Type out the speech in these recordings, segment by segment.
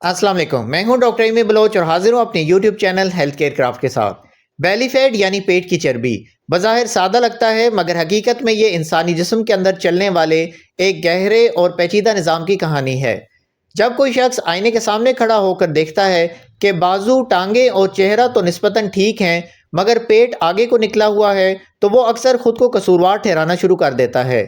अस्सलाम वालेकुम। मैं हूं डॉक्टर इमी बलोच और हाजिर हूं अपने YouTube channel health care craft के साथ। बेली फैट यानी पेट की चर्बी बज़ाहिर सादा लगता है, मगर हकीकत में ये इंसानी जिस्म के अंदर चलने वाले एक गहरे और पेचीदा निज़ाम की कहानी है। जब कोई शख्स आईने के सामने खड़ा होकर देखता है कि बाजू, टांगे और चेहरा तो निस्बतन ठीक हैं, मगर पेट आगे को निकला हुआ है, तो वो अक्सर खुद को कसूरवार ठहराना शुरू कर देता है।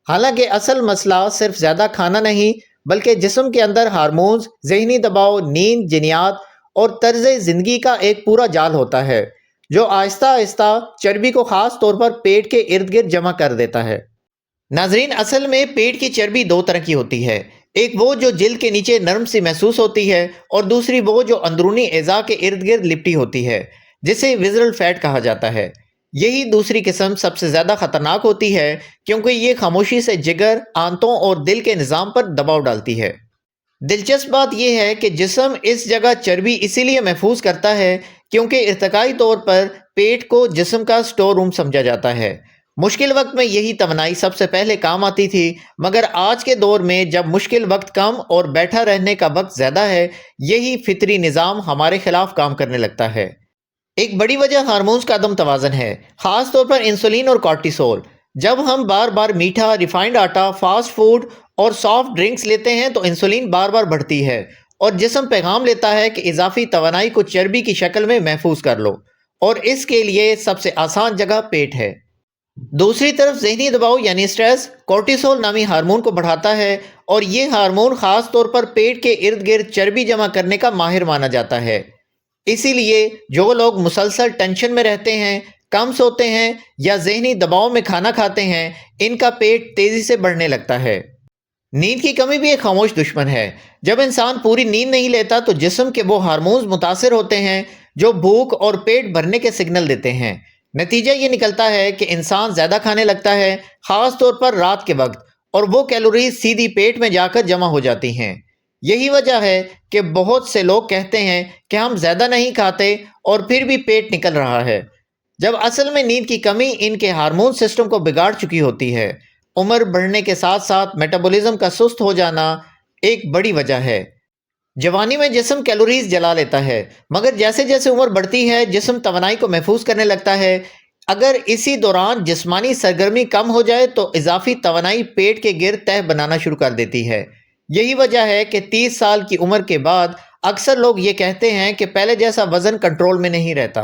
हालांकि असल मसला सिर्फ ज़्यादा खाना नहीं, बल्कि जिस्म के अंदर हार्मोन्स, ज़हनी दबाव, नींद, जिनियात और तर्ज ज़िंदगी का एक पूरा जाल होता है, जो आहिस्ता आहिस्ता चर्बी को ख़ास तौर पर पेट के इर्द गिर्द जमा कर देता है। नाजरीन, असल में पेट की चर्बी दो तरह की होती है। एक वो जो जिल्द के नीचे नरम सी महसूस होती है, और दूसरी वो जो अंदरूनी एज़ा के इर्द गिर्द लिपटी होती है, जिसे विज़रल फैट कहा जाता है। यही दूसरी किस्म सबसे ज़्यादा ख़तरनाक होती है, क्योंकि ये खामोशी से जिगर, आंतों और दिल के निज़ाम पर दबाव डालती है। दिलचस्प बात यह है कि जिस्म इस जगह चर्बी इसीलिए महफूज करता है क्योंकि इर्तिकाई तौर पर पेट को जिस्म का स्टोर रूम समझा जाता है। मुश्किल वक्त में यही तवानाई सबसे पहले काम आती थी, मगर आज के दौर में जब मुश्किल वक्त कम और बैठा रहने का वक्त ज़्यादा है, यही फितरी निज़ाम हमारे खिलाफ काम करने लगता है। एक बड़ी वजह हार्मोन्स का अदम तवाज़न है, ख़ास तौर पर इंसुलिन और कॉर्टिसोल। जब हम बार बार मीठा, रिफाइंड आटा, फास्ट फूड और सॉफ्ट ड्रिंक्स लेते हैं तो इंसुलिन बार बार बढ़ती है और जिस्म पैगाम लेता है कि इजाफी तवानाई को चर्बी की शक्ल में महफूज कर लो, और इसके लिए सबसे आसान जगह पेट है। दूसरी तरफ जहनी दबाव यानी स्ट्रेस कोर्टिसोल नामी हार्मोन को बढ़ाता है, और ये हार्मोन ख़ास तौर पर पेट के इर्द गिर्द चर्बी जमा करने का माहिर माना जाता है। इसीलिए जो लोग मुसलसल टेंशन में रहते हैं, कम सोते हैं या जहनी दबाव में खाना खाते हैं, इनका पेट तेज़ी से बढ़ने लगता है। नींद की कमी भी एक खामोश दुश्मन है। जब इंसान पूरी नींद नहीं लेता तो जिस्म के वो हार्मोन्स मुतासिर होते हैं जो भूख और पेट भरने के सिग्नल देते हैं। नतीजा ये निकलता है कि इंसान ज़्यादा खाने लगता है, ख़ास तौर पर रात के वक्त, और वो कैलोरीज सीधी पेट में जाकर जमा हो जाती हैं। यही वजह है कि बहुत से लोग कहते हैं कि हम ज़्यादा नहीं खाते और फिर भी पेट निकल रहा है, जब असल में नींद की कमी इनके हार्मोन सिस्टम को बिगाड़ चुकी होती है। उम्र बढ़ने के साथ साथ मेटाबॉलिज्म का सुस्त हो जाना एक बड़ी वजह है। जवानी में जिस्म कैलोरीज जला लेता है, मगर जैसे जैसे उम्र बढ़ती है जिस्म तवानाई को महफूज करने लगता है। अगर इसी दौरान जिस्मानी सरगर्मी कम हो जाए तो इजाफी तवानाई पेट के गिर्द तह बनाना शुरू कर देती है। यही वजह है कि 30 साल की उम्र के बाद अक्सर लोग ये कहते हैं कि पहले जैसा वज़न कंट्रोल में नहीं रहता।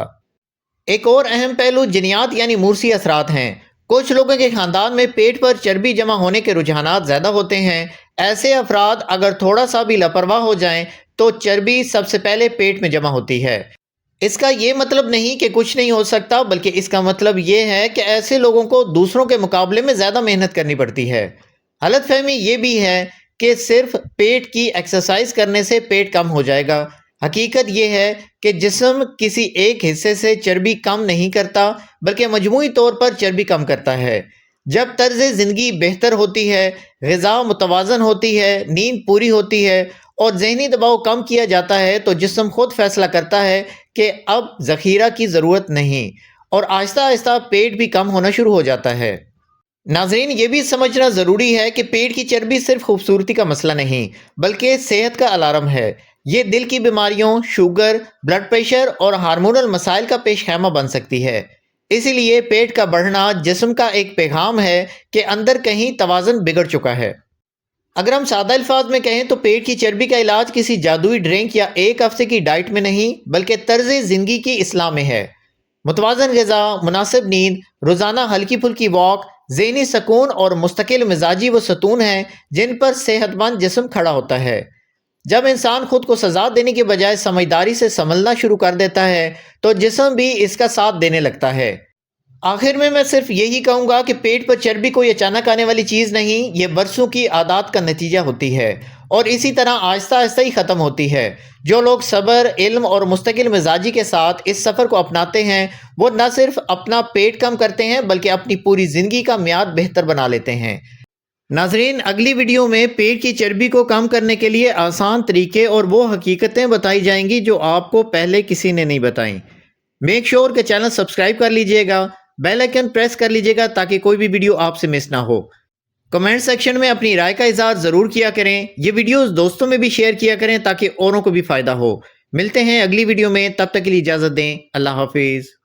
एक और अहम पहलू जिनियात यानी मूर्सी असरात हैं। कुछ लोगों के ख़ानदान में पेट पर चर्बी जमा होने के रुझानात ज़्यादा होते हैं। ऐसे अफराद अगर थोड़ा सा भी लापरवाह हो जाएं तो चर्बी सबसे पहले पेट में जमा होती है। इसका ये मतलब नहीं कि कुछ नहीं हो सकता, बल्कि इसका मतलब ये है कि ऐसे लोगों को दूसरों के मुकाबले में ज़्यादा मेहनत करनी पड़ती है। गलत फहमी ये भी है कि सिर्फ पेट की एक्सरसाइज करने से पेट कम हो जाएगा। हकीकत यह है कि जिस्म किसी एक हिस्से से चर्बी कम नहीं करता, बल्कि मजमूई तौर पर चर्बी कम करता है। जब तर्ज ज़िंदगी बेहतर होती है, ग़िज़ा मुतवाज़न होती है, नींद पूरी होती है और ज़हनी दबाव कम किया जाता है, तो जिस्म खुद फैसला करता है कि अब ज़ख़ीरा की ज़रूरत नहीं, और आहिस्ता आहिस्ता पेट भी कम होना शुरू हो जाता है। नाज़रीन, ये भी समझना ज़रूरी है कि पेट की चर्बी सिर्फ खूबसूरती का मसला नहीं, बल्कि सेहत का अलार्म है। ये दिल की बीमारियों, शुगर, ब्लड प्रेशर और हार्मोनल मसाइल का पेश खैमा बन सकती है। इसीलिए पेट का बढ़ना जिस्म का एक पैगाम है कि अंदर कहीं तवाज़न बिगड़ चुका है। अगर हम सादा अल्फाज में कहें तो पेट की चर्बी का इलाज किसी जादुई ड्रिंक या एक हफ्ते की डाइट में नहीं, बल्कि तर्ज ज़िंदगी की इस्लाह में है। मुतवाज़न ग़िज़ा, मुनासिब नींद, रोज़ाना हल्की फुल्की वॉक, ज़हनी सुकून और मुस्तकिल मिजाजी वो सतून हैं जिन पर सेहतमंद जिस्म खड़ा होता है। जब इंसान खुद को सजा देने के बजाय समझदारी से संभलना शुरू कर देता है तो जिस्म भी इसका साथ देने लगता है। आखिर में मैं सिर्फ यही कहूँगा कि पेट पर चर्बी कोई अचानक आने वाली चीज़ नहीं, ये बरसों की आदत का नतीजा होती है, और इसी तरह आहिस्ता आहिस्ता ही ख़त्म होती है। जो लोग सब्र, इल्म और मुस्तकिल मिजाजी के साथ इस सफ़र को अपनाते हैं, वो न सिर्फ अपना पेट कम करते हैं बल्कि अपनी पूरी ज़िंदगी का मियाद बेहतर बना लेते हैं। नाजरीन, अगली वीडियो में पेट की चर्बी को कम करने के लिए आसान तरीके और वो हकीकतें बताई जाएंगी जो आपको पहले किसी ने नहीं बताई। मेक श्योर कि चैनल सब्सक्राइब कर लीजिएगा, बेल आइकन प्रेस कर लीजिएगा ताकि कोई भी वीडियो आपसे मिस ना हो। کمنٹ سیکشن میں اپنی رائے کا اظہار ضرور کیا کریں۔ یہ ویڈیوز دوستوں میں بھی شیئر کیا کریں تاکہ اوروں کو بھی فائدہ ہو۔ ملتے ہیں اگلی ویڈیو میں، تب تک کے لیے اجازت دیں۔ اللہ حافظ۔